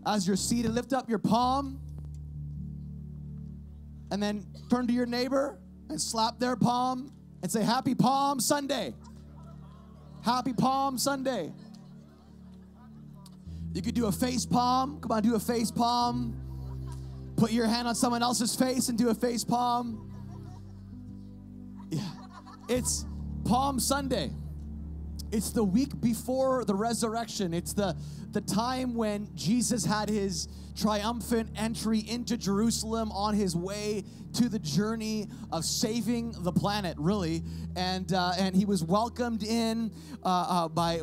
As you're seated, lift up your palm and then turn to your neighbor and slap their palm and say, Happy Palm Sunday. Happy Palm Sunday. You could do a face palm. Come on, do a face palm. Put your hand on someone else's face and do a face palm. Yeah. It's Palm Sunday. It's the week before the resurrection. It's the time when Jesus had his triumphant entry into Jerusalem on his way to the journey of saving the planet, really. And he was welcomed in by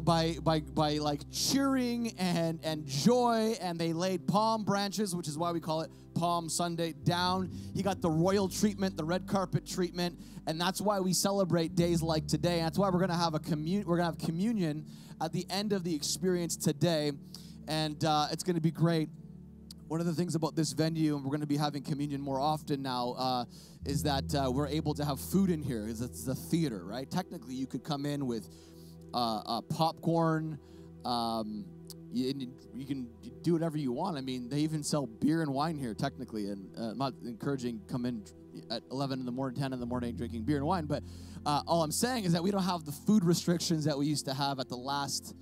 like cheering and joy, and they laid palm branches, which is why we call it Palm Sunday, down. He got the royal treatment, the red carpet treatment, and that's why we celebrate days like today. And that's why we're going to have communion at the end of the experience today, and it's going to be great. One of the things about this venue, and we're going to be having communion more often now, is that we're able to have food in here. It's a theater, right? Technically, you could come in with popcorn. You can do whatever you want. I mean, they even sell beer and wine here, technically. And I'm not encouraging come in at 11 in the morning, 10 in the morning drinking beer and wine. But all I'm saying is that we don't have the food restrictions that we used to have at the last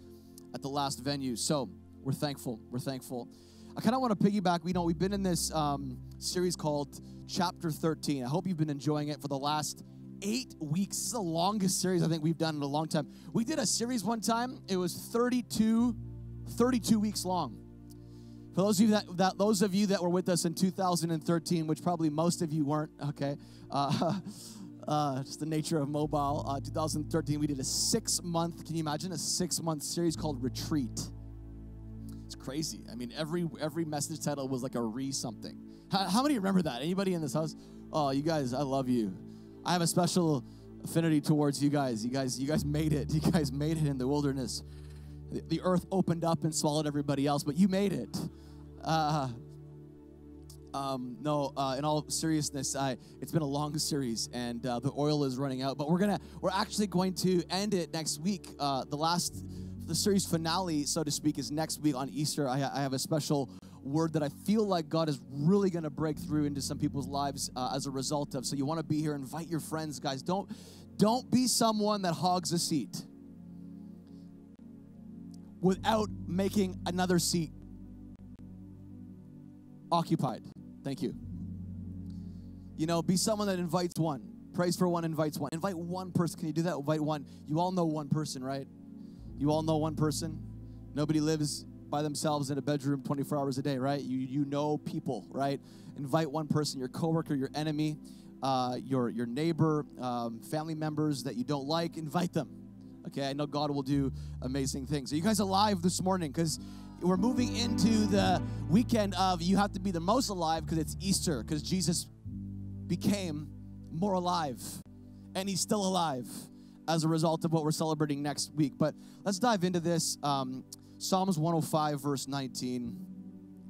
venue. So we're thankful. We're thankful. I kind of want to piggyback. We've been in this series called Chapter 13. I hope you've been enjoying it for the last 8 weeks. This is the longest series I think we've done in a long time. We did a series one time. It was 32 weeks long. For those of you that were with us in 2013, which probably most of you weren't, okay, just the nature of mobile. 2013, we did a 6-month, can you imagine, a 6-month series called Retreat. It's crazy. I mean, every message title was like a something. How many remember that? Anybody in this house? Oh, you guys, I love you. I have a special affinity towards you guys. You guys made it. You guys made it in the wilderness. The earth opened up and swallowed everybody else, but you made it. In all seriousness, it's been a long series, and the oil is running out. But we're actually going to end it next week. The series finale, so to speak, is next week on Easter. I have a special word that I feel like God is really going to break through into some people's lives as a result of. So you want to be here, invite your friends, guys. Don't be someone that hogs a seat without making another seat occupied. Thank you. Be someone that invites one. Prays for one, invites one. Invite one person. Can you do that? Invite one. You all know one person, right? You all know one person. Nobody lives by themselves in a bedroom 24 hours a day, right? You know people, right? Invite one person, your coworker, your enemy, your neighbor, family members that you don't like. Invite them. Okay, I know God will do amazing things. Are you guys alive this morning? Because we're moving into the weekend of you have to be the most alive because it's Easter, because Jesus became more alive, and he's still alive as a result of what we're celebrating next week. But let's dive into this. Psalms 105, verse 19.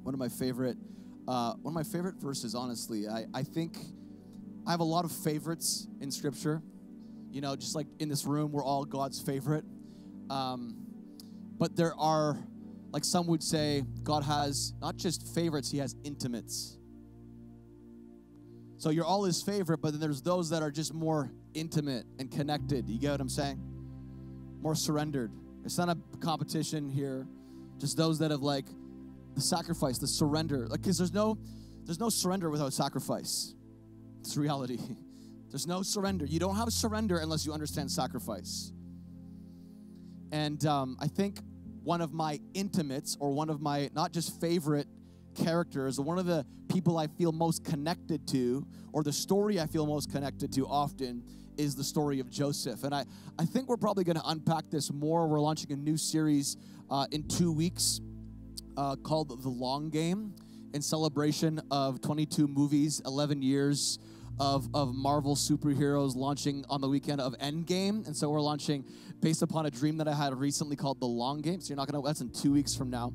One of my favorite verses, honestly. I think I have a lot of favorites in Scripture. Just like in this room, we're all God's favorite. But there are, like some would say, God has not just favorites, he has intimates. So you're all his favorite, but then there's those that are just more intimate and connected. You get what I'm saying? More surrendered. It's not a competition here. Just those that have like the sacrifice, the surrender. Like, because there's no surrender without sacrifice. It's reality. There's no surrender. You don't have surrender unless you understand sacrifice. And I think one of my intimates, or one of my not just favorite characters, or one of the people I feel most connected to, or the story I feel most connected to often, is the story of Joseph. And I think we're probably going to unpack this more. We're launching a new series in 2 weeks called The Long Game, in celebration of 22 movies, 11 years of Marvel superheroes launching on the weekend of Endgame. And so we're launching based upon a dream that I had recently called The Long Game. So that's in 2 weeks from now.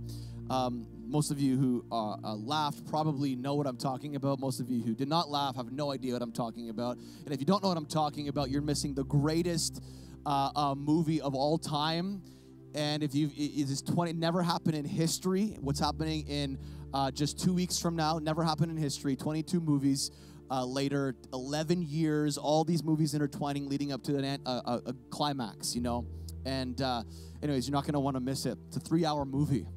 Most of you who laughed probably know what I'm talking about. Most of you who did not laugh have no idea what I'm talking about. And if you don't know what I'm talking about, you're missing the greatest movie of all time. And if it is 20, never happened in history. What's happening in just 2 weeks from now, never happened in history. 22 movies later, 11 years, all these movies intertwining, leading up to a climax, you know. And anyways, you're not going to want to miss it. It's a 3-hour movie.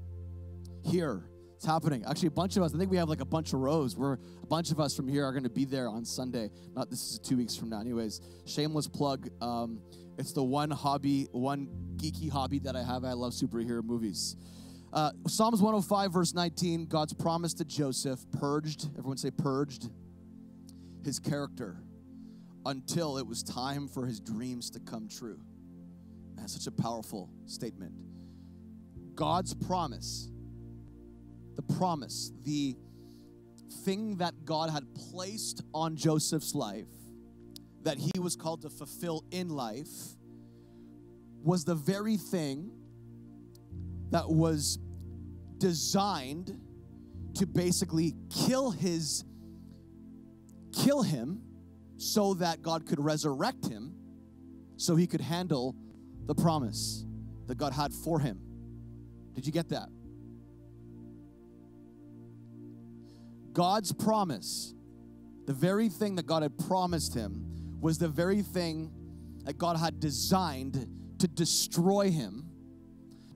Here, it's happening. Actually, a bunch of us, I think we have like a bunch of rows. A bunch of us from here are going to be there on Sunday. This is 2 weeks from now. Anyways, shameless plug. It's the one geeky hobby that I have. I love superhero movies. Psalms 105, verse 19, God's promise to Joseph purged, everyone say purged, his character until it was time for his dreams to come true. Man, such a powerful statement. God's promise, the thing that God had placed on Joseph's life, that he was called to fulfill in life, was the very thing that was designed to basically kill him so that God could resurrect him, so he could handle the promise that God had for him. Did you get that? God's promise, the very thing that God had promised him, was the very thing that God had designed to destroy him,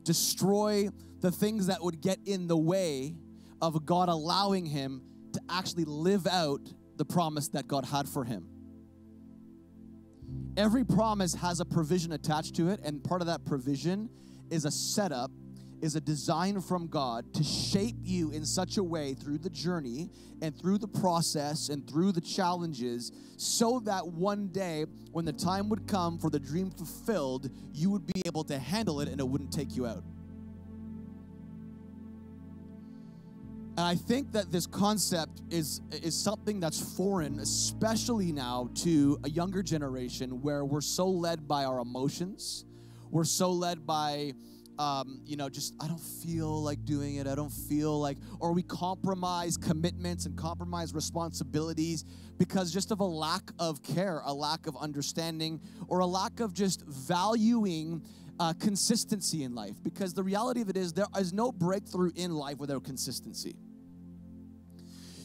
destroy the things that would get in the way of God allowing him to actually live out the promise that God had for him. Every promise has a provision attached to it, and part of that provision is a setup, is a design from God to shape you in such a way through the journey and through the process and through the challenges, so that one day when the time would come for the dream fulfilled, you would be able to handle it and it wouldn't take you out. And I think that this concept is something that's foreign, especially now to a younger generation, where we're so led by our emotions. We're so led by, just, I don't feel like doing it. I don't feel like, or we compromise commitments and compromise responsibilities because just of a lack of care, a lack of understanding, or a lack of just valuing consistency in life. Because the reality of it is there is no breakthrough in life without consistency.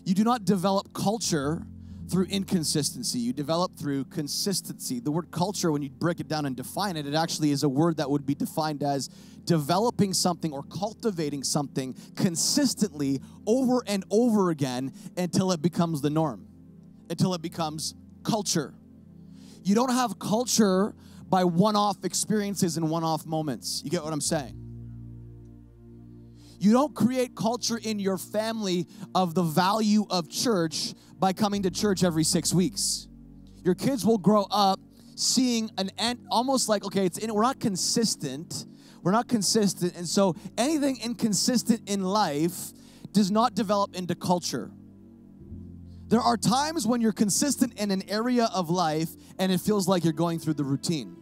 You do not develop culture through inconsistency. You develop through consistency. The word culture, when you break it down and define it, it actually is a word that would be defined as developing something or cultivating something consistently over and over again until it becomes the norm, until it becomes culture. You don't have culture by one-off experiences and one-off moments. You get what I'm saying? You don't create culture in your family of the value of church by coming to church every 6 weeks. Your kids will grow up seeing almost like, okay, we're not consistent. We're not consistent. And so anything inconsistent in life does not develop into culture. There are times when you're consistent in an area of life and it feels like you're going through the routine.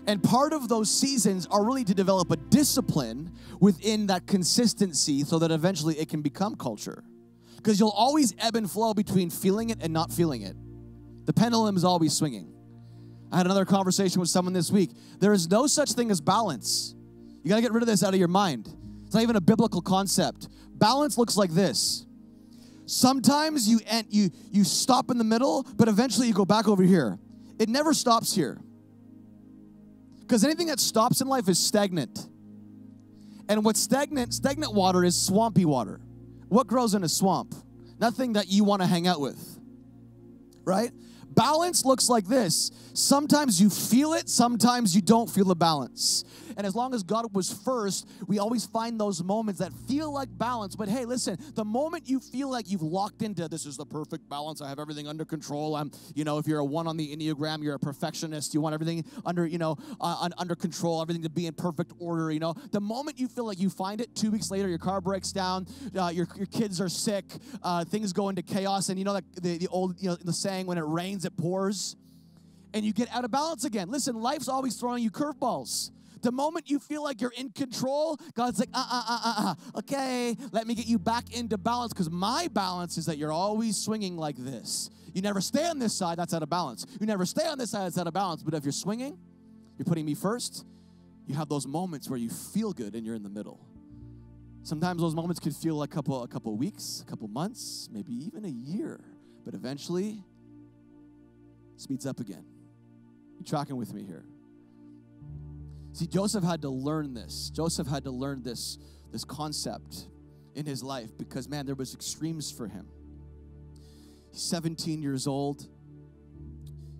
And part of those seasons are really to develop a discipline within that consistency so that eventually it can become culture. Because you'll always ebb and flow between feeling it and not feeling it. The pendulum is always swinging. I had another conversation with someone this week. There is no such thing as balance. You got to get rid of this out of your mind. It's not even a biblical concept. Balance looks like this. Sometimes you stop in the middle, but eventually you go back over here. It never stops here. Because anything that stops in life is stagnant. And what's stagnant water is swampy water. What grows in a swamp? Nothing that you want to hang out with, right? Balance looks like this. Sometimes you feel it, sometimes you don't feel the balance. And as long as God was first, we always find those moments that feel like balance. But hey, listen, the moment you feel like you've locked into this is the perfect balance, I have everything under control. If you're a 1 on the Enneagram, you're a perfectionist. You want everything under control, everything to be in perfect order. The moment you feel like you find it, 2 weeks later, your car breaks down, your kids are sick, things go into chaos, and the old the saying, when it rains, it pours, and you get out of balance again. Listen, life's always throwing you curveballs. The moment you feel like you're in control, God's like, okay, let me get you back into balance, because my balance is that you're always swinging like this. You never stay on this side, that's out of balance. You never stay on this side, that's out of balance. But if you're swinging, you're putting me first, you have those moments where you feel good and you're in the middle. Sometimes those moments could feel like a couple weeks, a couple months, maybe even a year. But eventually, it speeds up again. You tracking with me here? See, Joseph had to learn this. Joseph had to learn this concept in his life because, man, there was extremes for him. He's 17 years old.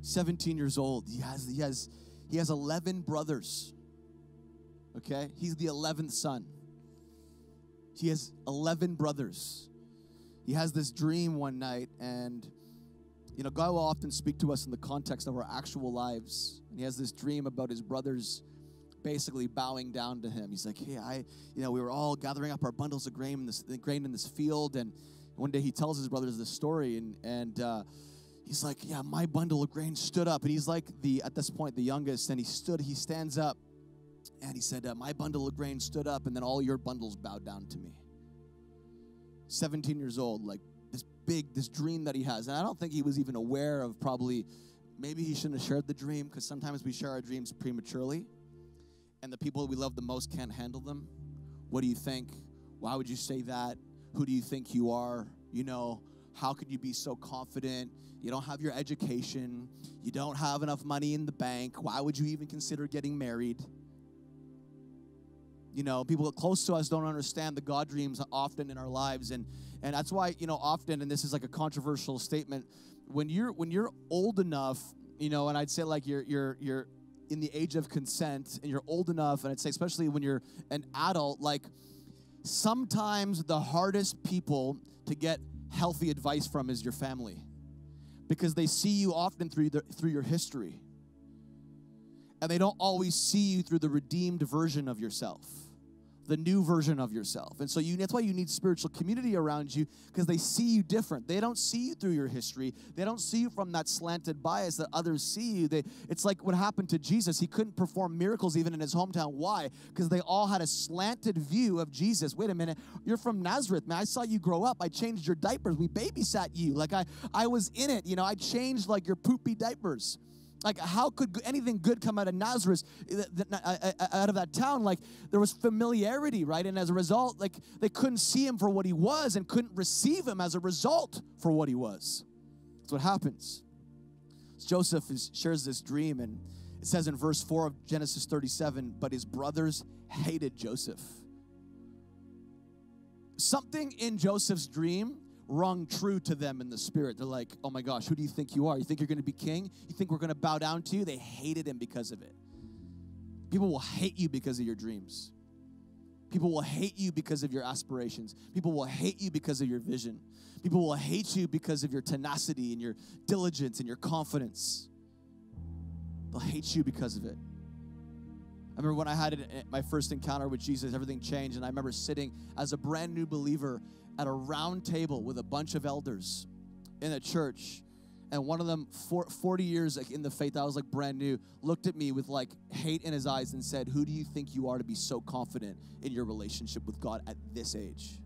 17 years old. He has 11 brothers. Okay? He's the 11th son. He has 11 brothers. He has this dream one night, and you know, God will often speak to us in the context of our actual lives. And he has this dream about his brothers basically bowing down to him. He's like, hey, we were all gathering up our bundles of grain in this field, and one day he tells his brothers this story, and he's like, yeah, my bundle of grain stood up. And he's like at this point, the youngest, and he stands up, and he said, my bundle of grain stood up, and then all your bundles bowed down to me. 17 years old, like this dream that he has. And I don't think he was even aware of maybe he shouldn't have shared the dream, because sometimes we share our dreams prematurely, and the people we love the most can't handle them. What do you think? Why would you say that? Who do you think you are? You know, how could you be so confident? You don't have your education. You don't have enough money in the bank. Why would you even consider getting married? You know, people close to us don't understand the God dreams often in our lives. And that's why, you know, often, and this is like a controversial statement, when you're old enough, you know, and I'd say like you're in the age of consent, and you're old enough, and I'd say especially when you're an adult, like sometimes the hardest people to get healthy advice from is your family, because they see you often through your history, and they don't always see you through the redeemed version of yourself, the new version of yourself. And so that's why you need spiritual community around you, because they see you different. They don't see you through your history. They don't see you from that slanted bias that others see you. It's like what happened to Jesus. He couldn't perform miracles even in his hometown. Why? Because they all had a slanted view of Jesus. Wait a minute. You're from Nazareth, man. I saw you grow up. I changed your diapers. We babysat you. Like I was in it. You know, I changed like your poopy diapers. Like, how could anything good come out of Nazareth, out of that town? Like, there was familiarity, right? And as a result, like, they couldn't see him for what he was and couldn't receive him as a result for what he was. That's what happens. Joseph shares this dream, and it says in verse 4 of Genesis 37, but his brothers hated Joseph. Something in Joseph's dream rung true to them in the spirit. They're like, oh my gosh, who do you think you are? You think you're going to be king? You think we're going to bow down to you? They hated him because of it. People will hate you because of your dreams. People will hate you because of your aspirations. People will hate you because of your vision. People will hate you because of your tenacity and your diligence and your confidence. They'll hate you because of it. I remember when I had my first encounter with Jesus, everything changed, and I remember sitting as a brand new believer at a round table with a bunch of elders in a church, and one of them, 40 years in the faith, I was like brand new, looked at me with like hate in his eyes and said, who do you think you are to be so confident in your relationship with God at this age?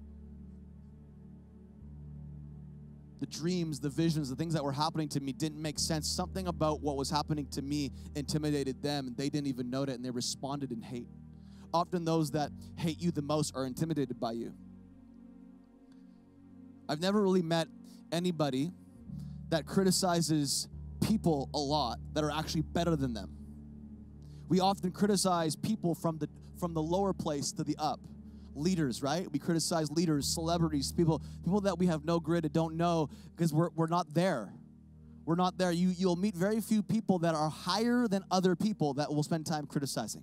The dreams, the visions, the things that were happening to me didn't make sense. Something about what was happening to me intimidated them, and they didn't even know it, and they responded in hate. Often those that hate you the most are intimidated by you. I've never really met anybody that criticizes people a lot that are actually better than them. We often criticize people from the lower place to the up. Leaders, right? We criticize leaders, celebrities, people that we have no grid and don't know, because we're not there. We're not there. You'll meet very few people that are higher than other people that will spend time criticizing.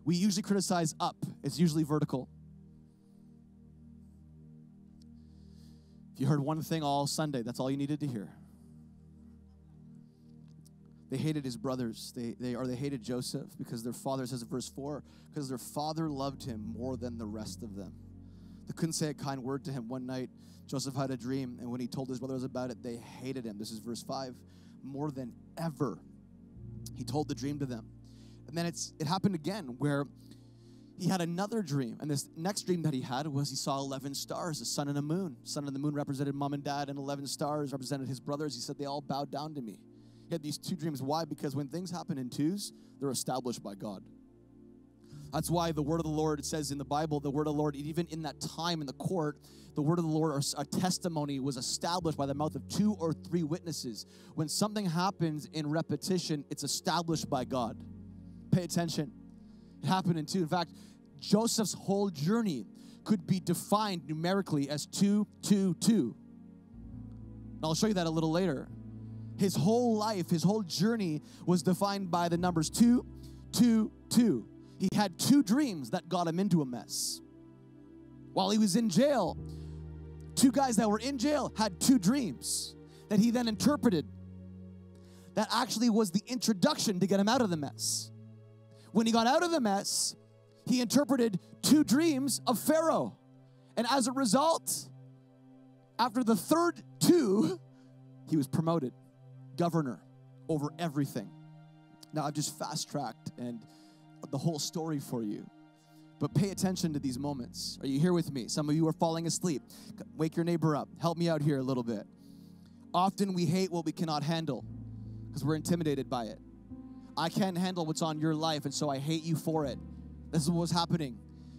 We usually criticize up. It's usually vertical. If you heard one thing all Sunday, that's all you needed to hear. They hated his brothers. They hated Joseph because their father, says in verse 4, because their father loved him more than the rest of them. They couldn't say a kind word to him. One night, Joseph had a dream, and when he told his brothers about it, they hated him. This is verse 5. More than ever, he told the dream to them. And then it happened again where he had another dream. And this next dream that he had was he saw 11 stars, a sun and a moon. Sun and the moon represented mom and dad, and 11 stars represented his brothers. He said, they all bowed down to me. He had these two dreams. Why? Because when things happen in twos, they're established by God. That's why the word of the Lord, it says in the Bible, the word of the Lord, even in that time in the court, the word of the Lord, or a testimony, was established by the mouth of 2 or 3 witnesses. When something happens in repetition, it's established by God. Pay attention. It happened in 2. In fact, Joseph's whole journey could be defined numerically as 2, 2, 2. And I'll show you that a little later. His whole life, his whole journey was defined by the numbers 2, 2, 2. He had 2 dreams that got him into a mess. While he was in jail, 2 guys that were in jail had 2 dreams that he then interpreted. That actually was the introduction to get him out of the mess. When he got out of the mess, he interpreted 2 dreams of Pharaoh. And as a result, after the 3rd 2, he was promoted governor over everything. Now, I've just fast-tracked and the whole story for you. But pay attention to these moments. Are you here with me? Some of you are falling asleep. Wake your neighbor up. Help me out here a little bit. Often we hate what we cannot handle because we're intimidated by it. I can't handle what's on your life, and so I hate you for it. This is what was happening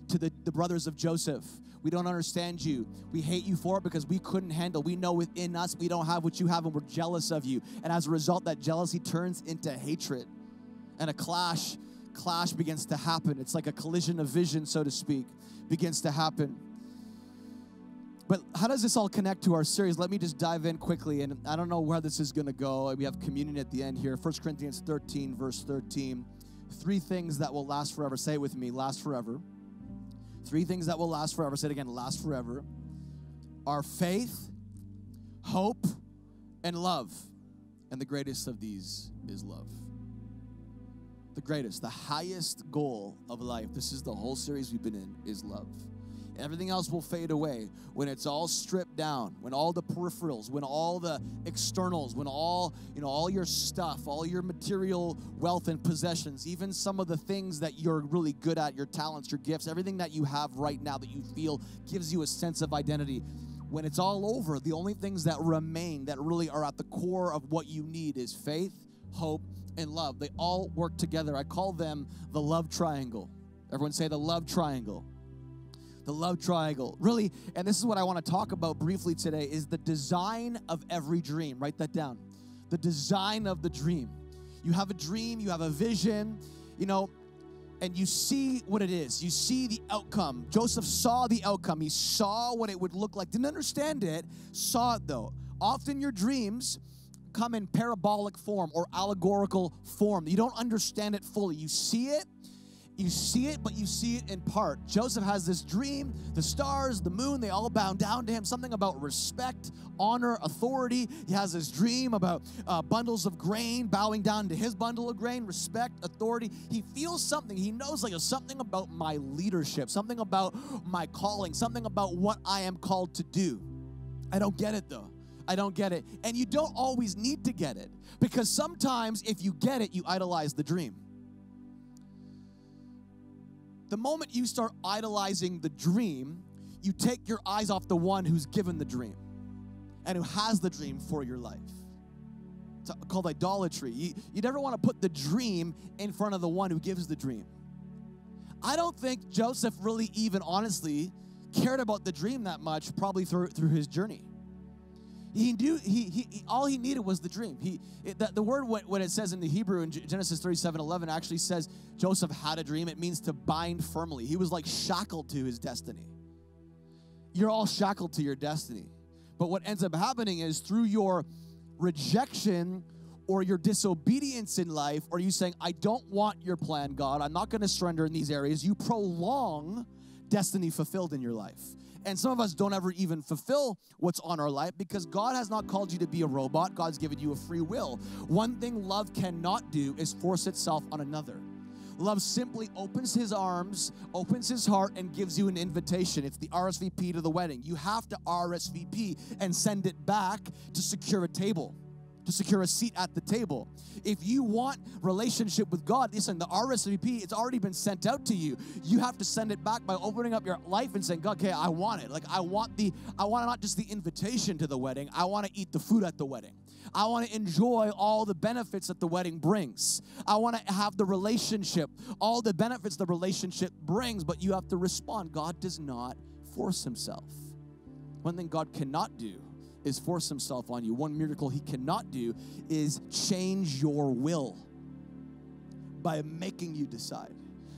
to the brothers of Joseph. We don't understand you. We hate you for it because we couldn't handle. We know within us we don't have what you have, and we're jealous of you. And as a result, that jealousy turns into hatred. And a clash begins to happen. It's like a collision of vision, so to speak, begins to happen. But how does this all connect to our series? Let me just dive in quickly, and I don't know where this is going to go. We have communion at the end here. 1 Corinthians 13, verse 13. 3 things that will last forever. Say it with me, last forever. 3 things that will last forever. Say it again, last forever. Are faith, hope, and love. And the greatest of these is love. The greatest, the highest goal of life, this is the whole series we've been in, is love. Everything else will fade away when it's all stripped down, when all the peripherals, when all the externals, when all your stuff, all your material wealth and possessions, even some of the things that you're really good at, your talents, your gifts, everything that you have right now that you feel gives you a sense of identity. When it's all over, the only things that remain that really are at the core of what you need is faith, hope, and love. They all work together. I call them the love triangle. Everyone say the love triangle. The love triangle. Really, and this is what I want to talk about briefly today, is the design of every dream. Write that down. The design of the dream. You have a dream, you have a vision, and you see what it is. You see the outcome. Joseph saw the outcome. He saw what it would look like. Didn't understand it, saw it though. Often your dreams come in parabolic form or allegorical form. You don't understand it fully. You see it, but you see it in part. Joseph has this dream. The stars, the moon, they all bow down to him. Something about respect, honor, authority. He has this dream about bundles of grain bowing down to his bundle of grain. Respect, authority. He feels something. He knows like something about my leadership, something about my calling, something about what I am called to do. I don't get it though. I don't get it. And you don't always need to get it, because sometimes if you get it, you idolize the dream. The moment you start idolizing the dream, you take your eyes off the one who's given the dream and who has the dream for your life. It's called idolatry. You never want to put the dream in front of the one who gives the dream. I don't think Joseph really even honestly cared about the dream that much, probably through his journey. He knew all he needed was the dream. The word when it says in the Hebrew in Genesis 37:11 actually says Joseph had a dream. It means to bind firmly. He was like shackled to his destiny. You're all shackled to your destiny. But what ends up happening is through your rejection or your disobedience in life, or you saying, I don't want your plan, God, I'm not going to surrender in these areas, you prolong destiny fulfilled in your life. And some of us don't ever even fulfill what's on our life because God has not called you to be a robot. God's given you a free will. One thing love cannot do is force itself on another. Love simply opens his arms, opens his heart, and gives you an invitation. It's the RSVP to the wedding. You have to RSVP and send it back to secure a table. to secure a seat at the table. If you want relationship with God, listen, the RSVP, it's already been sent out to you. You have to send it back by opening up your life and saying, God, okay, I want it. Like, I want not just the invitation to the wedding. I want to eat the food at the wedding. I want to enjoy all the benefits that the wedding brings. I want to have the relationship, all the benefits the relationship brings, but you have to respond. God does not force himself. One thing God cannot do is force himself on you. One miracle he cannot do is change your will by making you decide.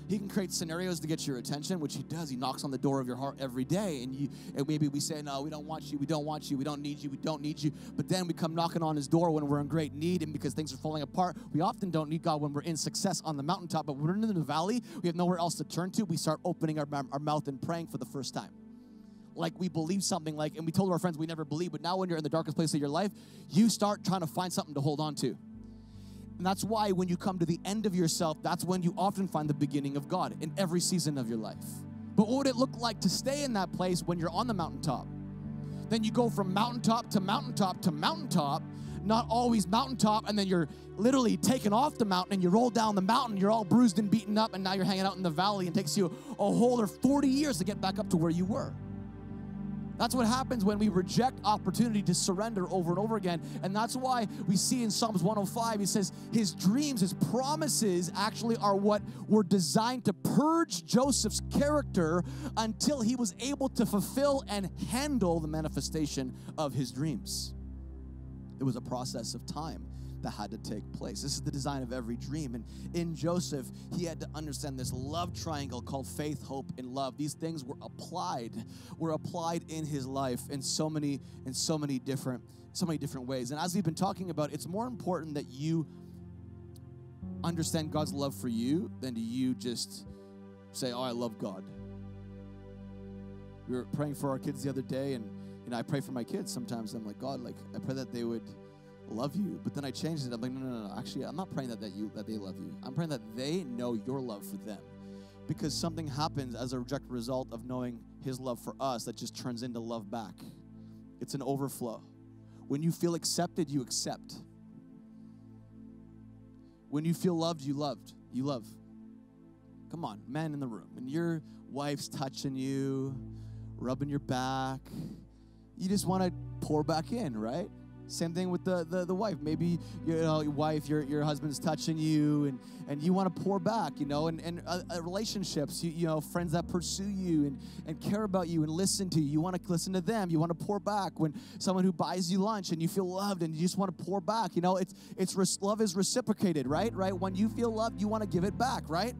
He can create scenarios to get your attention, which he does. He knocks on the door of your heart every day, and maybe we say, no, we don't want you, we don't want you, we don't need you, we don't need you. But then we come knocking on his door when we're in great need, and because things are falling apart. We often don't need God when we're in success on the mountaintop, but when we're in the valley, we have nowhere else to turn to. We start opening our mouth and praying for the first time. Like we believe something, and we told our friends we never believe, but now when you're in the darkest place of your life, you start trying to find something to hold on to. And that's why when you come to the end of yourself, that's when you often find the beginning of God in every season of your life. But what would it look like to stay in that place when you're on the mountaintop? Then you go from mountaintop to mountaintop to mountaintop, not always mountaintop, and then you're literally taken off the mountain and you roll down the mountain, you're all bruised and beaten up, and now you're hanging out in the valley, and it takes you a whole other 40 years to get back up to where you were. That's what happens when we reject opportunity to surrender over and over again. And that's why we see in Psalms 105, he says his dreams, his promises actually are what were designed to purge Joseph's character until he was able to fulfill and handle the manifestation of his dreams. It was a process of time that had to take place. This is the design of every dream. And in Joseph, he had to understand this love triangle called faith, hope, and love. These things were applied in his life in so many different ways. And as we've been talking about, it's more important that you understand God's love for you than do you just say, oh, I love God. We were praying for our kids the other day, and I pray for my kids sometimes. I'm like, God, I pray that they would love you. But then I changed it. I'm like, no. Actually, I'm not praying that they love you. I'm praying that they know your love for them. Because something happens as a direct result of knowing his love for us that just turns into love back. It's an overflow. When you feel accepted, you accept. When you feel loved, you love. Come on, men in the room. When your wife's touching you, rubbing your back, you just want to pour back in, right? Same thing with the wife. Maybe your wife, your husband's touching you, and you want to pour back, and relationships, friends that pursue you and care about you and listen to you. You want to listen to them. You want to pour back. When someone who buys you lunch and you feel loved and you just want to pour back, love is reciprocated, right? When you feel loved, you want to give it back, right?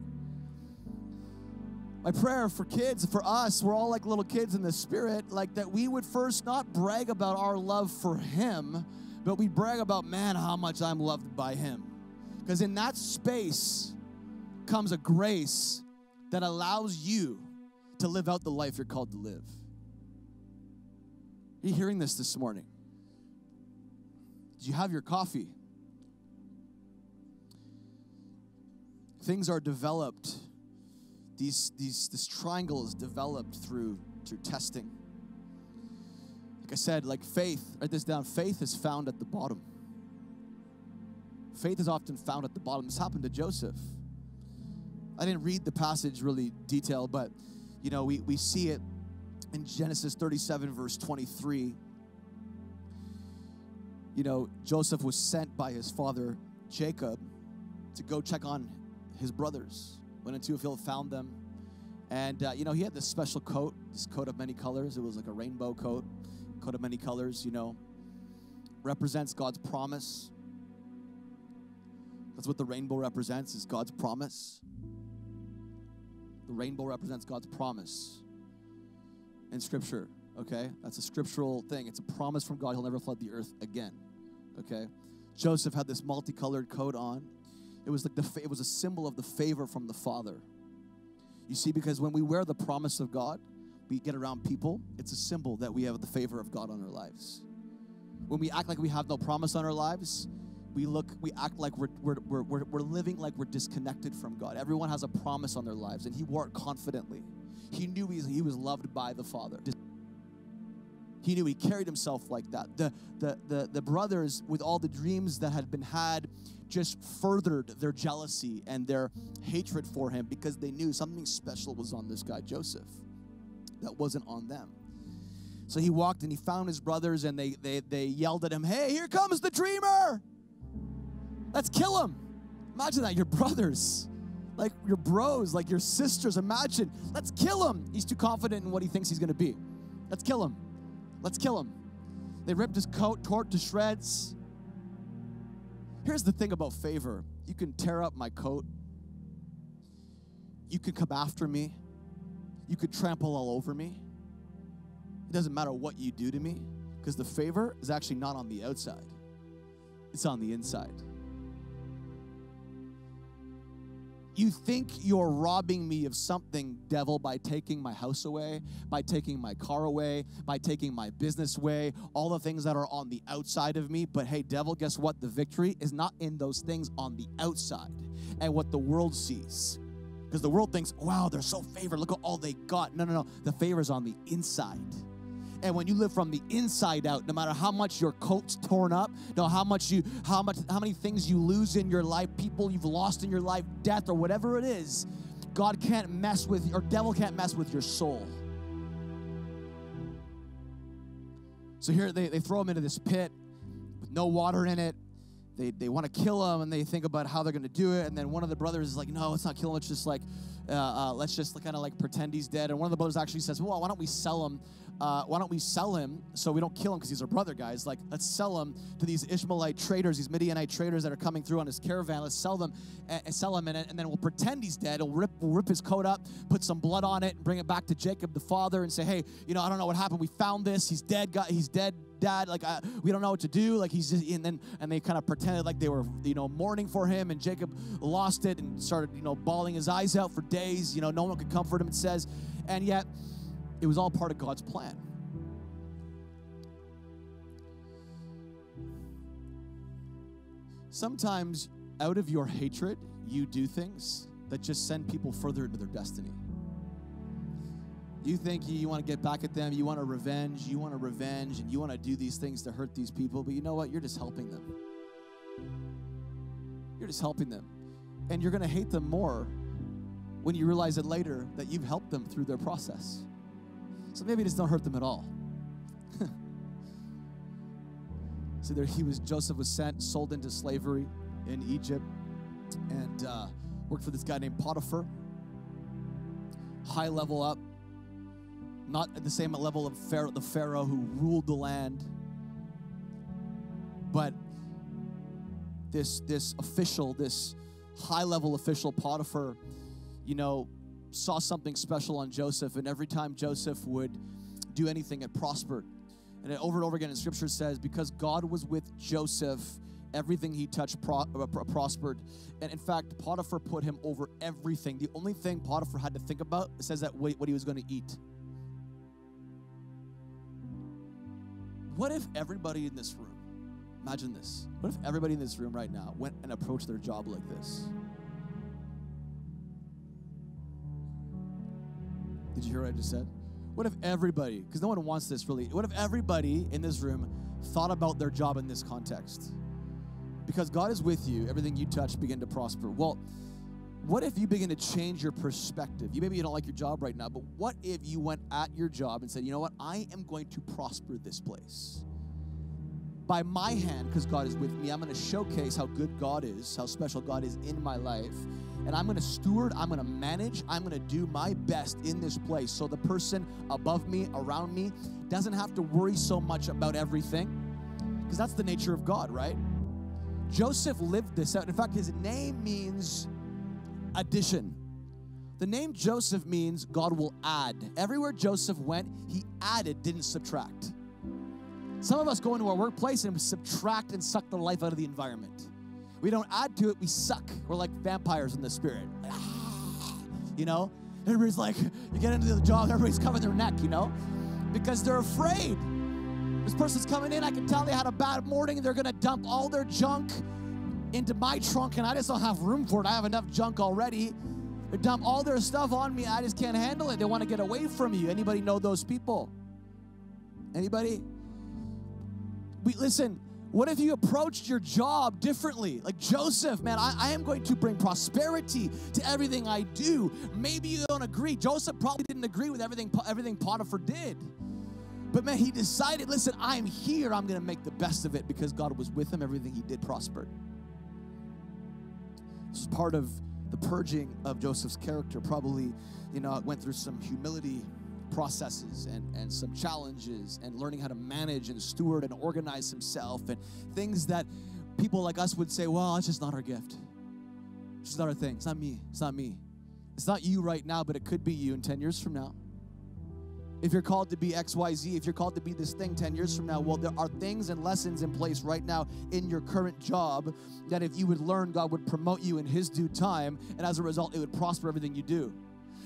My prayer for kids, for us, we're all like little kids in the spirit, that we would first not brag about our love for him, but we brag about, man, how much I'm loved by him. Because in that space comes a grace that allows you to live out the life you're called to live. Are you hearing this morning? Did you have your coffee? Things are developed. This triangle is developed through testing. Like I said, faith, write this down, faith is found at the bottom. Faith is often found at the bottom. This happened to Joseph. I didn't read the passage really detailed, but we see it in Genesis 37 verse 23. Joseph was sent by his father Jacob to go check on his brothers. Went into a field, found them, and he had this special coat, this coat of many colors. It was like a rainbow coat of many colors, represents God's promise. That's what the rainbow represents, is God's promise. The rainbow represents God's promise in Scripture, okay? That's a scriptural thing. It's a promise from God. He'll never flood the earth again, okay? Joseph had this multicolored coat on. It was it was a symbol of the favor from the Father. You see, because when we wear the promise of God, we get around people, it's a symbol that we have the favor of God on our lives. When we act like we have no promise on our lives, we act like we're living like we're disconnected from God. Everyone has a promise on their lives, and he wore it confidently. He knew he was loved by the Father. He knew he carried himself like that. The brothers, with all the dreams that had been had, just furthered their jealousy and their hatred for him because they knew something special was on this guy, Joseph, that wasn't on them. So he walked and he found his brothers, and they yelled at him, "Hey, here comes the dreamer! Let's kill him." Imagine that, your brothers, like your bros, like your sisters. Imagine, let's kill him. He's too confident in what he thinks he's going to be. Let's kill him. Let's kill him. They ripped his coat, tore it to shreds. Here's the thing about favor. You can tear up my coat. You could come after me. You could trample all over me. It doesn't matter what you do to me, because the favor is actually not on the outside. It's on the inside. You think you're robbing me of something, devil, by taking my house away, by taking my car away, by taking my business away, all the things that are on the outside of me. But hey, devil, guess what? The victory is not in those things on the outside and what the world sees. Because the world thinks, wow, they're so favored. Look at all they got. No, no, no. The favor's on the inside. And when you live from the inside out, no matter how much your coat's torn up, no, how many things you lose in your life, people you've lost in your life, death or whatever it is, God can't mess with, or devil can't mess with your soul. So here they throw him into this pit with no water in it. They want to kill him, and they think about how they're going to do it. And then one of the brothers is like, no, let's not kill him. Let's just let's just kind of like pretend he's dead. And one of the brothers actually says, well, why don't we sell him? Why don't we sell him so we don't kill him, because he's our brother, guys. Like, let's sell him to these Ishmaelite traders, these Midianite traders that are coming through on his caravan. Let's sell them, and then we'll pretend he's dead. We'll rip his coat up, put some blood on it, and bring it back to Jacob, the father, and say, hey, you know, I don't know what happened. We found this. He's dead. He's dead, Dad. Like, we don't know what to do. Like, he's just, and they kind of pretended like they were, you know, mourning for him, and Jacob lost it and started, you know, bawling his eyes out for days. You know, no one could comfort him, it says, and yet it was all part of God's plan. Sometimes out of your hatred, you do things that just send people further into their destiny. You think you want to get back at them, you want to revenge, and you want to do these things to hurt these people, but you know what? You're just helping them. You're just helping them. And you're going to hate them more when you realize it later that you've helped them through their process. So maybe just don't hurt them at all. So there Joseph was sold into slavery in Egypt, and worked for this guy named Potiphar. High level up, not at the same level of the Pharaoh who ruled the land, but this official, this high level official, Potiphar, you know, saw something special on Joseph, and every time Joseph would do anything, it prospered. And over again in Scripture says, because God was with Joseph, everything he touched prospered. And in fact, Potiphar put him over everything. The only thing Potiphar had to think about, it says that what he was going to eat. What if everybody in this room, imagine this, what if everybody in this room right now went and approached their job like this? Did you hear what I just said? What if everybody, because no one wants this really, what if everybody in this room thought about their job in this context? Because God is with you, everything you touch begin to prosper. Well, what if you begin to change your perspective? Maybe you don't like your job right now, but what if you went at your job and said, you know what, I am going to prosper this place. By my hand, because God is with me, I'm going to showcase how good God is, how special God is in my life. And I'm going to steward, I'm going to manage, I'm going to do my best in this place so the person above me, around me, doesn't have to worry so much about everything. Because that's the nature of God, right? Joseph lived this out. In fact, his name means addition. The name Joseph means God will add. Everywhere Joseph went, he added, didn't subtract. Some of us go into our workplace and we subtract and suck the life out of the environment. We don't add to it, we suck. We're like vampires in the spirit. You know? Everybody's like, you get into the job, everybody's covering their neck, you know? Because they're afraid. This person's coming in, I can tell they had a bad morning, they're gonna dump all their junk into my trunk, and I just don't have room for it. I have enough junk already. They dump all their stuff on me, I just can't handle it. They want to get away from you. Anybody know those people? Anybody? Listen, what if you approached your job differently? Like Joseph, man, I am going to bring prosperity to everything I do. Maybe you don't agree. Joseph probably didn't agree with everything Potiphar did. But man, he decided, listen, I'm here. I'm going to make the best of it because God was with him. Everything he did prospered. This is part of the purging of Joseph's character. Probably, went through some humility processes and some challenges and learning how to manage and steward and organize himself and things that people like us would say, well, it's just not our gift. It's just not our thing. It's not me. It's not me. It's not you right now, but it could be you in 10 years from now. If you're called to be XYZ, if you're called to be this thing 10 years from now, well, there are things and lessons in place right now in your current job that if you would learn, God would promote you in his due time, and as a result, it would prosper everything you do.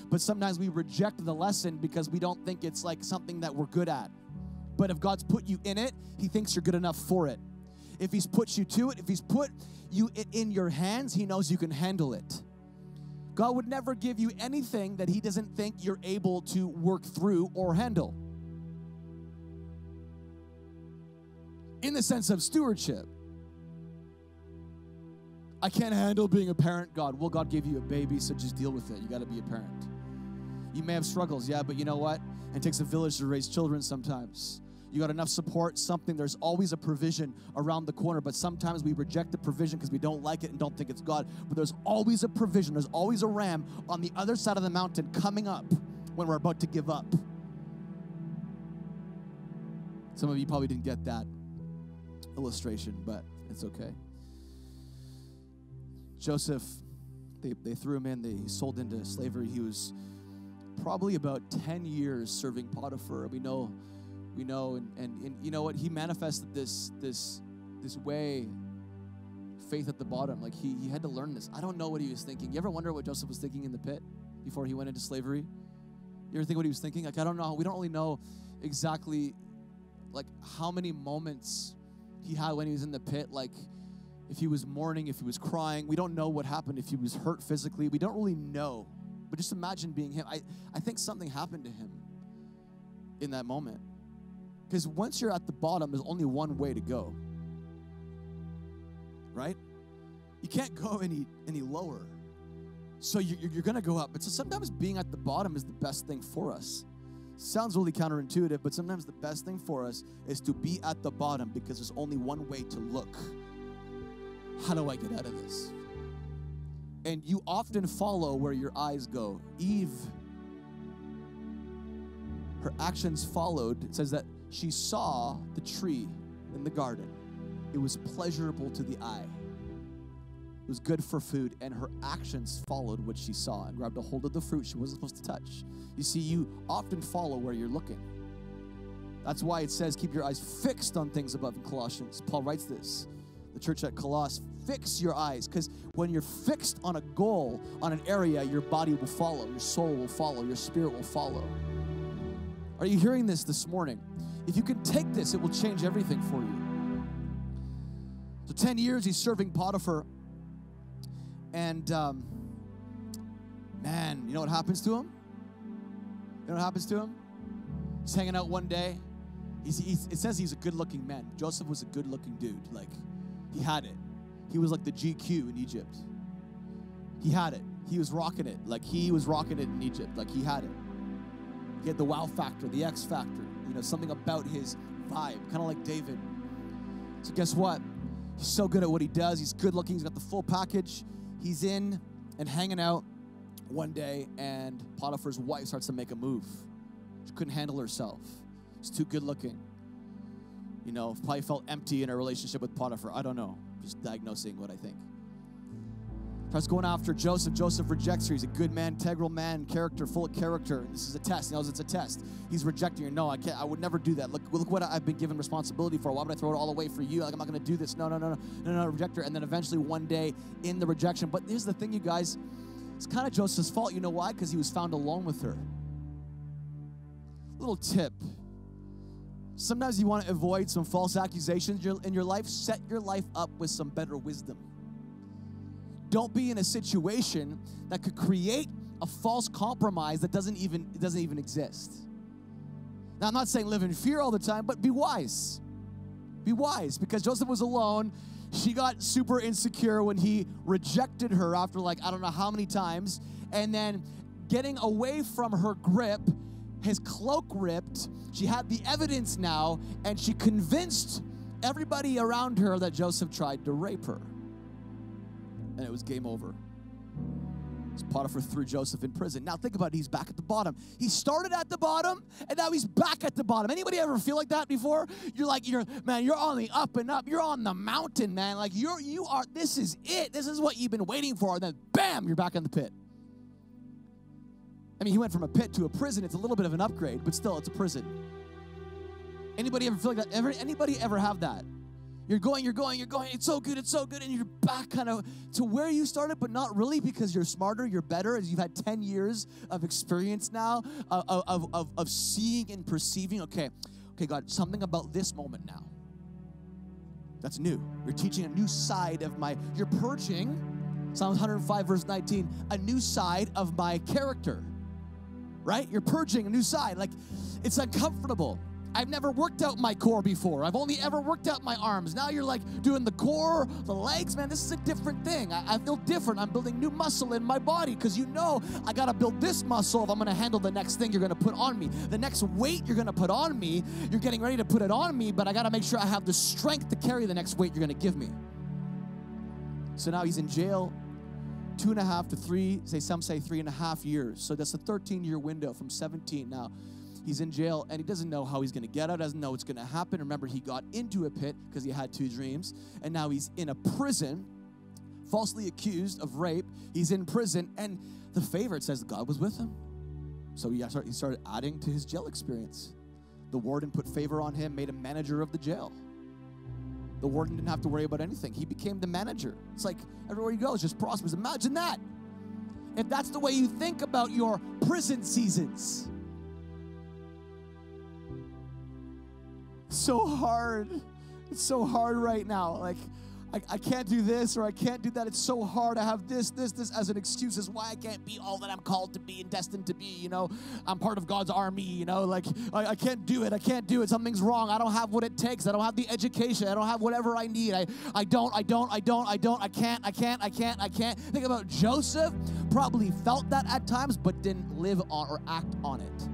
But sometimes we reject the lesson because we don't think it's like something that we're good at. But if God's put you in it, he thinks you're good enough for it. If he's put you to it, if he's put you in your hands, he knows you can handle it. God would never give you anything that he doesn't think you're able to work through or handle. In the sense of stewardship. I can't handle being a parent, God. Well, God gave you a baby, so just deal with it. You got to be a parent. You may have struggles, yeah, but you know what? It takes a village to raise children sometimes. You got enough support, something. There's always a provision around the corner, but sometimes we reject the provision because we don't like it and don't think it's God. But there's always a provision. There's always a ram on the other side of the mountain coming up when we're about to give up. Some of you probably didn't get that illustration, but it's okay. Joseph, they threw him in. He sold into slavery. He was probably about 10 years serving Potiphar. We know, and you know what? He manifested this way, faith at the bottom. Like he had to learn this. I don't know what he was thinking. You ever wonder what Joseph was thinking in the pit before he went into slavery? You ever think what he was thinking? Like, I don't know. We don't really know exactly like how many moments he had when he was in the pit. Like if he was mourning, if he was crying. We don't know what happened, if he was hurt physically. We don't really know. But just imagine being him. I think something happened to him in that moment. Because once you're at the bottom, there's only one way to go. Right? You can't go any lower. So you're going to go up. But so sometimes being at the bottom is the best thing for us. Sounds really counterintuitive, but sometimes the best thing for us is to be at the bottom because there's only one way to look. How do I get out of this? And you often follow where your eyes go. Eve, her actions followed. It says that she saw the tree in the garden. It was pleasurable to the eye. It was good for food, and her actions followed what she saw and grabbed a hold of the fruit she wasn't supposed to touch. You see, you often follow where you're looking. That's why it says, keep your eyes fixed on things above in Colossians. Paul writes this. The church at Colossus, fix your eyes, because when you're fixed on a goal, on an area, your body will follow, your soul will follow, your spirit will follow. Are you hearing this morning? If you can take this, it will change everything for you. So 10 years he's serving Potiphar, and man, you know what happens to him? You know what happens to him? He's hanging out one day. It says he's a good-looking man. Joseph was a good-looking dude. Like, he had it. He was like the GQ in Egypt. He had it. He was rocking it. Like, he was rocking it in Egypt. Like, he had it. He had the wow factor, the X factor. You know, something about his vibe. Kind of like David. So guess what? He's so good at what he does. He's good-looking. He's got the full package. He's in and hanging out one day, and Potiphar's wife starts to make a move. She couldn't handle herself. She's too good-looking. You know, probably felt empty in her relationship with Potiphar. I don't know. Just diagnosing what I think. Starts going after Joseph. Joseph rejects her. He's a good man, integral man, character, full of character. This is a test. He knows it's a test. He's rejecting her. No, I can't. I would never do that. Look what I've been given responsibility for. Why would I throw it all away for you? Like, I'm not going to do this. No, reject her. And then eventually one day in the rejection. But here's the thing, you guys. It's kind of Joseph's fault. You know why? Because he was found alone with her. Little tip. Sometimes you want to avoid some false accusations in your life. Set your life up with some better wisdom. Don't be in a situation that could create a false compromise that doesn't even exist. Now, I'm not saying live in fear all the time, but be wise. Be wise, because Joseph was alone. She got super insecure when he rejected her after like, I don't know how many times. And then getting away from her grip, his cloak ripped. She had the evidence now, and she convinced everybody around her that Joseph tried to rape her. And it was game over. Potiphar threw Joseph in prison. Now think about it, he's back at the bottom. He started at the bottom, and now he's back at the bottom. Anybody ever feel like that before? You're on the up and up. You're on the mountain, man. Like this is it. This is what you've been waiting for. And then bam, you're back in the pit. I mean, he went from a pit to a prison. It's a little bit of an upgrade, but still, it's a prison. Anybody ever feel like that? Anybody ever have that? You're going, it's so good, and you're back kind of to where you started, but not really, because you're smarter, you're better, as you've had 10 years of experience now of seeing and perceiving. Okay, God, something about this moment now. That's new. You're teaching a new side of you're purging, Psalms 105, verse 19, a new side of my character, right? You're purging a new side. Like, it's uncomfortable. I've never worked out my core before. I've only ever worked out my arms. Now you're like doing the core, the legs. Man, this is a different thing. I feel different. I'm building new muscle in my body, because I got to build this muscle if I'm going to handle the next thing you're going to put on me. The next weight you're going to put on me, you're getting ready to put it on me, but I got to make sure I have the strength to carry the next weight you're going to give me. So now he's in jail 2.5 to 3, some say 3.5 years. So that's a 13-year window from 17 now. He's in jail, and he doesn't know how he's going to get out, doesn't know what's going to happen. Remember, he got into a pit because he had 2 dreams, and now he's in a prison, falsely accused of rape. He's in prison, and the favorite says God was with him. So he started adding to his jail experience. The warden put favor on him, made him manager of the jail. The warden didn't have to worry about anything. He became the manager. It's like everywhere he goes, just prospers. Imagine that. If that's the way you think about your prison seasons. So hard. It's so hard right now. Like, I can't do this or I can't do that. It's so hard. I have this as an excuse as why I can't be all that I'm called to be and destined to be. I'm part of God's army. Like, I can't do it. I can't do it. Something's wrong. I don't have what it takes. I don't have the education. I don't have whatever I need. I can't. Think about Joseph. Probably felt that at times, but didn't live on or act on it.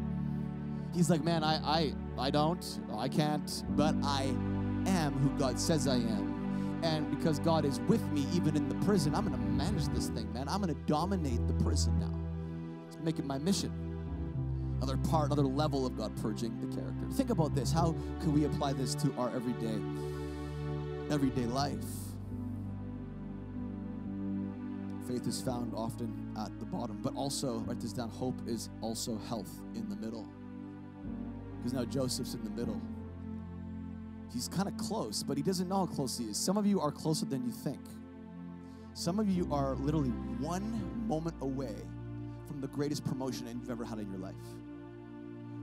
He's like, man, I can't, but I am who God says I am. And because God is with me, even in the prison, I'm going to manage this thing, man. I'm going to dominate the prison now. It's making my mission. Another level of God purging the character. Think about this. How can we apply this to our everyday life? Faith is found often at the bottom, but also, write this down, hope is also health in the middle. Because now Joseph's in the middle. He's kind of close, but he doesn't know how close he is. Some of you are closer than you think. Some of you are literally one moment away from the greatest promotion you've ever had in your life.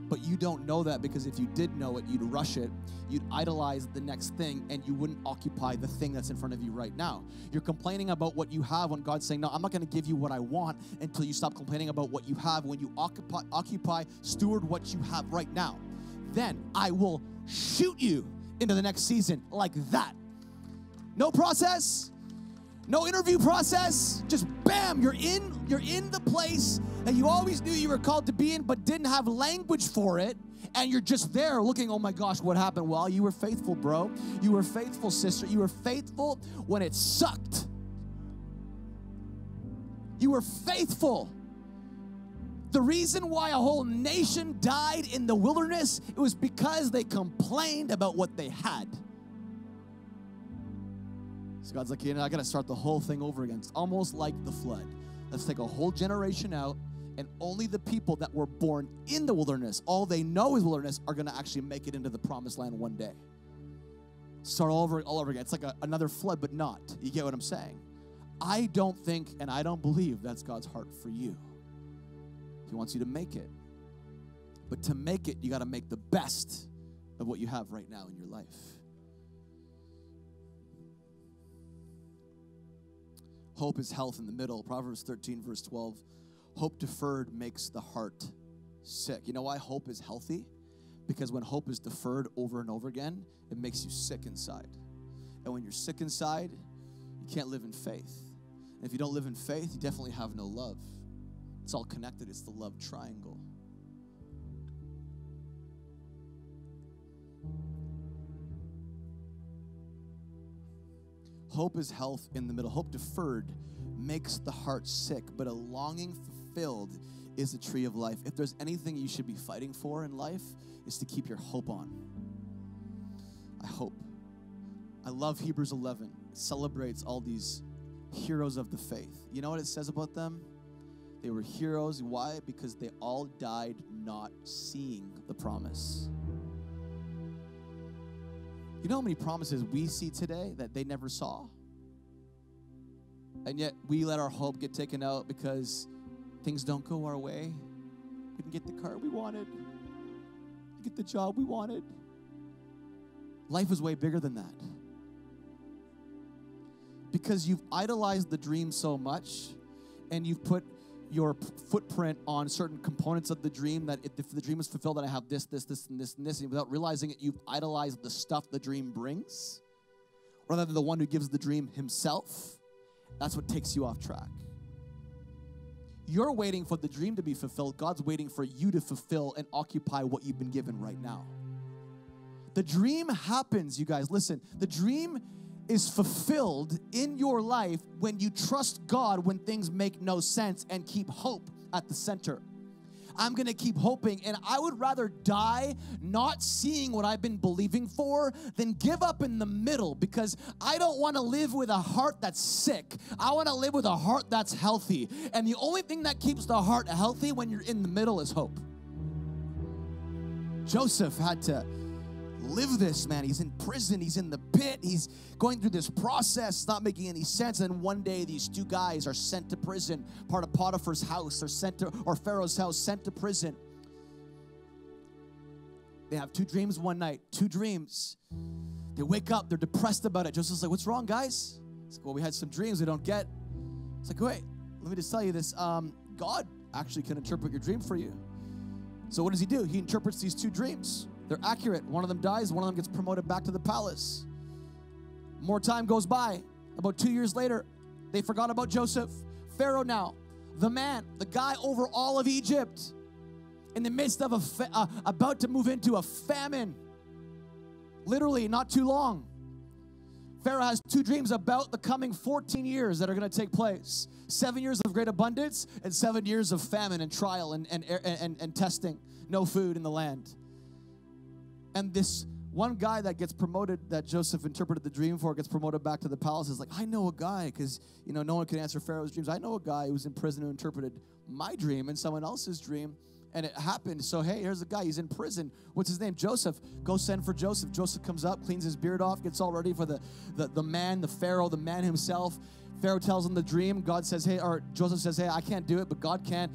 But you don't know that, because if you did know it, you'd rush it, you'd idolize the next thing, and you wouldn't occupy the thing that's in front of you right now. You're complaining about what you have when God's saying, no, I'm not going to give you what I want until you stop complaining about what you have. When you occupy, steward what you have right now, then I will shoot you into the next season like that. No process, no interview process, just bam, you're in the place that you always knew you were called to be in, but didn't have language for it, and you're just there looking, oh my gosh, what happened? Well, you were faithful, bro. You were faithful, sister. You were faithful when it sucked. You were faithful. The reason why a whole nation died in the wilderness, it was because they complained about what they had. So God's like, I got to start the whole thing over again. It's almost like the flood. Let's take a whole generation out, and only the people that were born in the wilderness, all they know is wilderness, are going to actually make it into the promised land one day. Start all over again. It's like another flood, but not. You get what I'm saying? I don't think and I don't believe that's God's heart for you. He wants you to make it. But to make it, you got to make the best of what you have right now in your life. Hope is health in the middle. Proverbs 13, verse 12. Hope deferred makes the heart sick. You know why hope is healthy? Because when hope is deferred over and over again, it makes you sick inside. And when you're sick inside, you can't live in faith. And if you don't live in faith, you definitely have no love. It's all connected. It's the love triangle. Hope is health in the middle. Hope deferred makes the heart sick, but a longing fulfilled is the tree of life. If there's anything you should be fighting for in life, is to keep your hope on. I hope. I love Hebrews 11. It celebrates all these heroes of the faith. You know what it says about them? They were heroes. Why? Because they all died not seeing the promise. You know how many promises we see today that they never saw? And yet we let our hope get taken out because things don't go our way. We didn't get the car we wanted. Get the job we wanted. Life is way bigger than that. Because you've idolized the dream so much, and you've put your footprint on certain components of the dream, that if the dream is fulfilled, that I have this, and this, and without realizing it, you've idolized the stuff the dream brings, rather than the one who gives the dream himself. That's what takes you off track. You're waiting for the dream to be fulfilled. God's waiting for you to fulfill and occupy what you've been given right now. The dream happens, you guys. Listen, the dream is fulfilled in your life when you trust God when things make no sense and keep hope at the center. I'm going to keep hoping, and I would rather die not seeing what I've been believing for than give up in the middle, because I don't want to live with a heart that's sick. I want to live with a heart that's healthy. And the only thing that keeps the heart healthy when you're in the middle is hope. Joseph had to live this, man. He's in prison. He's in the pit. He's going through this process. It's not making any sense. And one day, these two guys are sent to prison, part of Potiphar's house, or Pharaoh's house, sent to prison. They have two dreams one night. Two dreams. They wake up. They're depressed about it. Joseph's like, "What's wrong, guys?" It's like, "Well, we had some dreams we don't get." It's like, "Wait, let me just tell you this. God actually can interpret your dream for you." So what does he do? He interprets these two dreams. They're accurate. One of them dies. One of them gets promoted back to the palace. More time goes by. About 2 years later, they forgot about Joseph. Pharaoh now, the man, the guy over all of Egypt, in the midst of about to move into a famine. Literally, not too long. Pharaoh has two dreams about the coming 14 years that are going to take place. 7 years of great abundance and 7 years of famine and trial and testing. No food in the land. And this one guy that gets promoted, that Joseph interpreted the dream for, gets promoted back to the palace, is like, "I know a guy," because, no one can answer Pharaoh's dreams. "I know a guy who was in prison who interpreted my dream and someone else's dream, and it happened. So, hey, here's a guy. He's in prison. What's his name? Joseph. Go send for Joseph." Joseph comes up, cleans his beard off, gets all ready for the man, the Pharaoh, the man himself. Pharaoh tells him the dream. Joseph says, "Hey, I can't do it, but God can."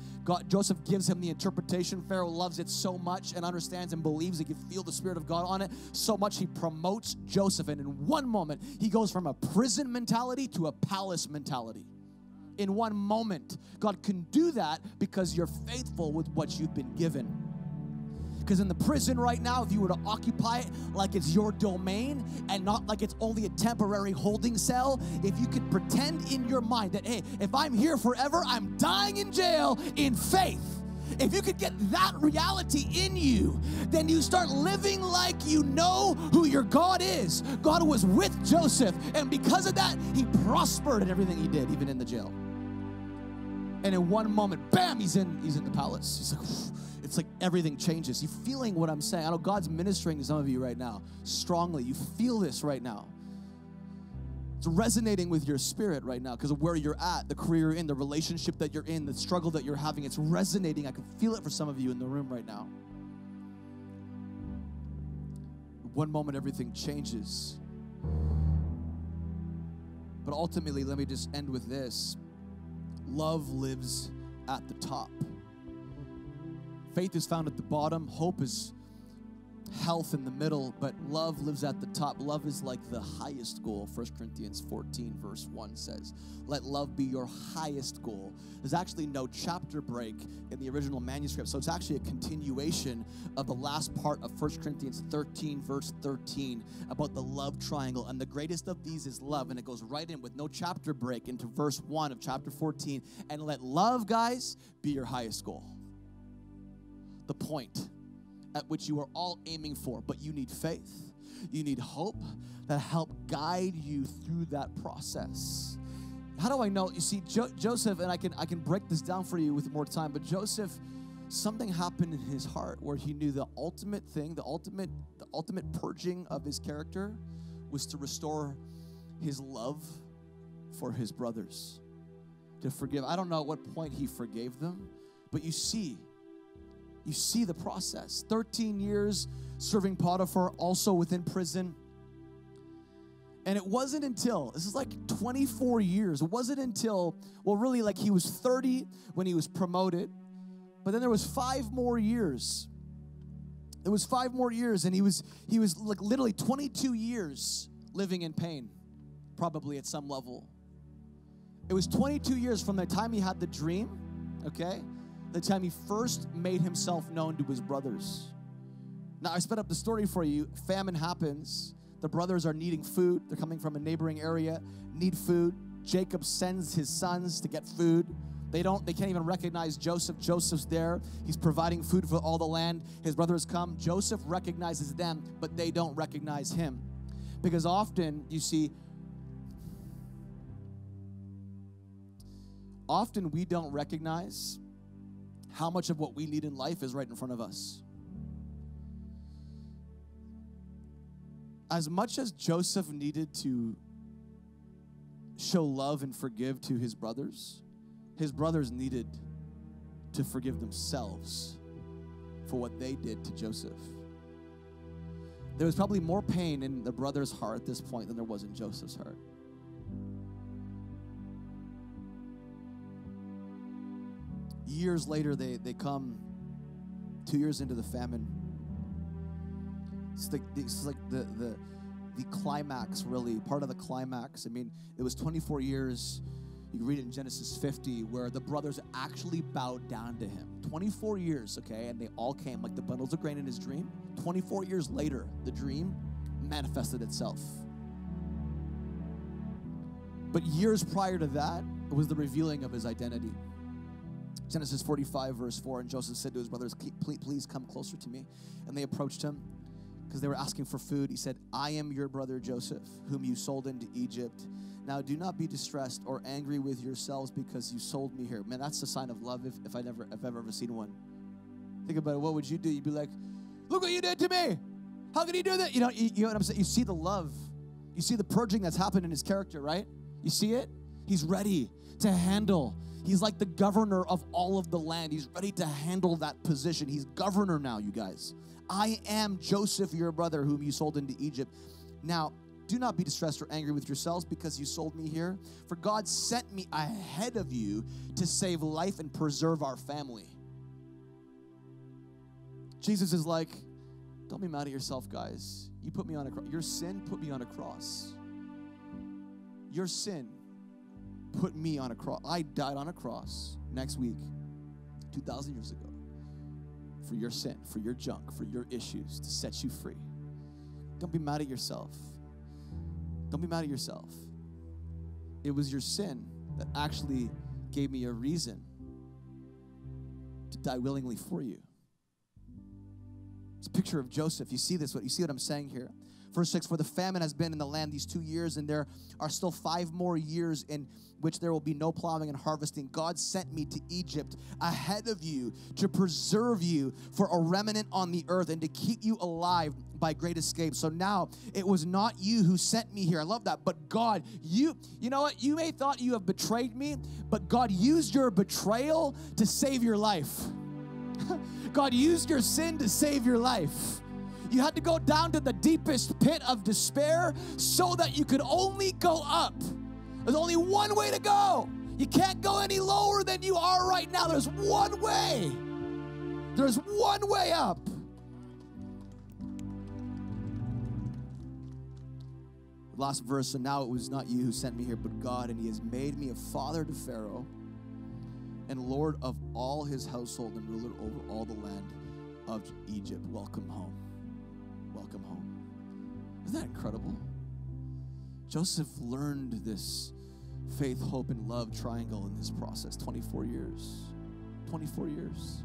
Joseph gives him the interpretation. Pharaoh loves it so much and understands and believes he can feel the Spirit of God on it so much he promotes Joseph. And in one moment, he goes from a prison mentality to a palace mentality. In one moment. God can do that because you're faithful with what you've been given. Because in the prison right now, if you were to occupy it like it's your domain and not like it's only a temporary holding cell, if you could pretend in your mind that, hey, if I'm here forever, I'm dying in jail in faith. If you could get that reality in you, then you start living like you know who your God is. God was with Joseph, and because of that, he prospered in everything he did, even in the jail. And in one moment, bam, he's in the palace. He's like, it's like everything changes. You feeling what I'm saying? I know God's ministering to some of you right now strongly. You feel this right now. It's resonating with your spirit right now because of where you're at, the career you're in, the relationship that you're in, the struggle that you're having. It's resonating. I can feel it for some of you in the room right now. One moment, everything changes. But ultimately, let me just end with this. Love lives at the top. Faith is found at the bottom. Hope is health in the middle, but love lives at the top. Love is like the highest goal. 1 Corinthians 14 verse 1 says, let love be your highest goal. There's actually no chapter break in the original manuscript, so it's actually a continuation of the last part of 1 Corinthians 13 verse 13 about the love triangle, and the greatest of these is love, and it goes right in with no chapter break into verse 1 of chapter 14, and let love, guys, be your highest goal. The point at which you are all aiming for, but you need faith. You need hope that help guide you through that process. How do I know? You see, Joseph, and I can break this down for you with more time, but Joseph, something happened in his heart where he knew the ultimate thing, the ultimate purging of his character was to restore his love for his brothers, to forgive. I don't know at what point he forgave them, but you see the process. 13 years serving Potiphar, also within prison. And it wasn't until, this is like 24 years, it wasn't until, well, really, like he was 30 when he was promoted, but then there was 5 more years. There was 5 more years, and he was like literally 22 years living in pain, probably at some level. It was 22 years from the time he had the dream, okay, the time he first made himself known to his brothers. Now, I sped up the story for you. Famine happens. The brothers are needing food. They're coming from a neighboring area, need food. Jacob sends his sons to get food. They can't even recognize Joseph. Joseph's there. He's providing food for all the land. His brothers come. Joseph recognizes them, but they don't recognize him. Because often, you see, we don't recognize how much of what we need in life is right in front of us. As much as Joseph needed to show love and forgive to his brothers needed to forgive themselves for what they did to Joseph. There was probably more pain in the brother's heart at this point than there was in Joseph's heart. Years later, they come 2 years into the famine. It's like the climax, really, part of the climax. I mean, it was 24 years. You can read it in Genesis 50, where the brothers actually bowed down to him. 24 years, okay, and they all came like the bundles of grain in his dream. 24 years later, the dream manifested itself. But years prior to that, it was the revealing of his identity. Genesis 45, verse 4, and Joseph said to his brothers, please come closer to me. And they approached him because they were asking for food. He said, I am your brother Joseph, whom you sold into Egypt. Now do not be distressed or angry with yourselves because you sold me here. Man, that's the sign of love if I've ever seen one. Think about it. What would you do? You'd be like, look what you did to me. How could you do that? You know what I'm saying? You see the love. You see the purging that's happened in his character, right? You see it? He's ready to handle. He's like the governor of all of the land. He's ready to handle that position. He's governor now, you guys. I am Joseph, your brother, whom you sold into Egypt. Now, do not be distressed or angry with yourselves because you sold me here. For God sent me ahead of you to save life and preserve our family. Jesus is like, don't be mad at yourself, guys. You put me on a cross. Your sin put me on a cross. Your sin put me on a cross. I died on a cross next week, 2,000 years ago, for your sin, for your junk, for your issues, to set you free. Don't be mad at yourself. Don't be mad at yourself. It was your sin that actually gave me a reason to die willingly for you. It's a picture of Joseph. You see this? You see what I'm saying here? Verse 6, for the famine has been in the land these 2 years, and there are still 5 more years in which there will be no plowing and harvesting. God sent me to Egypt ahead of you to preserve you for a remnant on the earth and to keep you alive by great escape. So now it was not you who sent me here. I love that. But God, you know what? You may thought you have betrayed me, but God used your betrayal to save your life. God used your sin to save your life. You had to go down to the deepest pit of despair so that you could only go up. There's only one way to go. You can't go any lower than you are right now. There's one way. There's one way up. Last verse, so now it was not you who sent me here, but God, and he has made me a father to Pharaoh and Lord of all his household and ruler over all the land of Egypt. Welcome home. Welcome home. Isn't that incredible? Joseph learned this faith, hope, and love triangle in this process. 24 years. 24 years.